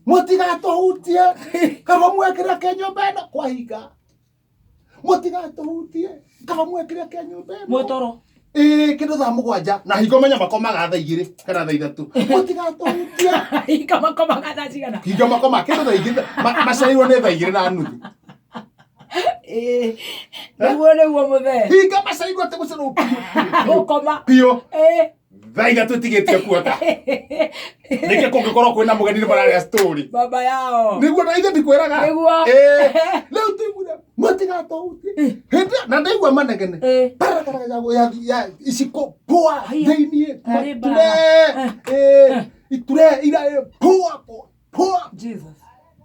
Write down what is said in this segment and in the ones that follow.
Motigatohutie. Kama mwekera kenyumbeno kwa higa. Motigatohutie. Kama mwekera kenyumbeno. Motoro. Kindu thaa mugwanja na hingo menya makomaga thaa igiri kana thaa ithatu. Motigatohutie. Hingo makomaga thaa cigana? Hingo makomaga kindu thaa igiri. Macairwo ni thaa igiri na nuthu. Niguo muthe. Hingo macairwo ati gucerwo. Ukoma. Pio. Thaa igatu tigitie kuota. Nike kungikorwo kwina mugeni ni mararia story. Baba yao. Niguo na ithe ndikwiraga. Niguo. Leo tuiguire. Motigatohutie. Hindi na ndaigua manegene. Parakaraga ya isiko poa theinie. Iture ira poa. Jesus.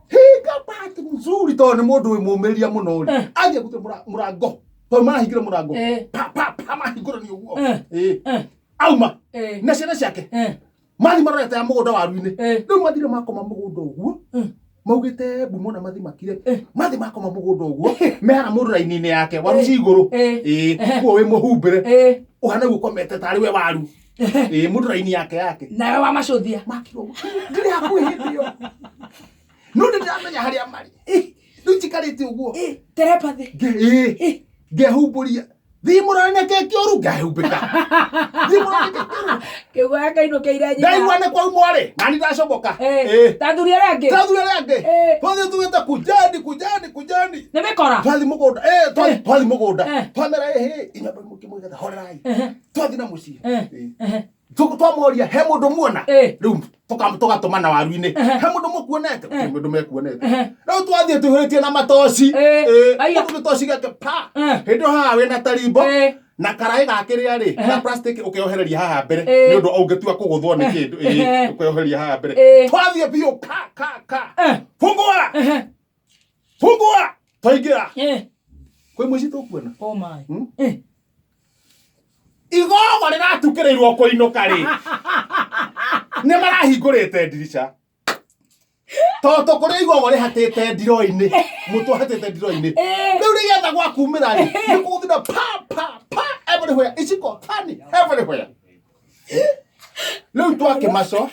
Higa bahati mzuri to ni mundu wi mumiria muno ri. Aje gute murango. To marahingire murango. Pa mahingura ni uguo. Auma. Na ciana ciake. Mathi marorete ya mugunda waru-ini. Riu mathire makoma mugunda uguo. Maugite bumona mathi makire. Mathi makoma mugunda uguo. Mehara mundu raini-ini yake waru ci iguru. Kuo wi muhumbire. Uhana gukomete tari we waru. Mundu raini yake. Nawe wa macuthia. Makiro. Ndiri hakuhi ndio. Nundi ndiramenya haria mari. Riu cikarite uguo. Telepathy. Ngehumburia. Thimurane ke kioru ngahumbika. Thimurane ke kioru. Kigwa kainukiire nyina. Ndaigua ne kwa mware. Nani ndacoboka. Tathuri arangi. Twathe tuweta kujani. Ni mikora. Twathi mugunda. Twathi mugunda. Twamera inyamba mukimwega horai. Twathi na muci. Twamoria he mundu muona. Riu tugatuma na waru-ini. He mundu mukuonete. Mundu mekuonete. Riu twathi tuhiritie na matoci. Mundu toci gake pa. Hindo haha wina tarimbo. Na karai gakiria ri na plastic ukiohereria haha mbere ni undu ungetua kuguthwo ni kindu ukiohereria haha mbere twathie bio ka fungua twaingira kwi muici tukuona oh my igogo riratukirirwo kuinuka ri ni marahingurite ndirisha toto kuri igogo rihatite ndiro-ini mutu hatite ndiro-ini riu rigetha gwakumira ri ni kuguthira pa everywhere. It's called funny everywhere. Riu twake maco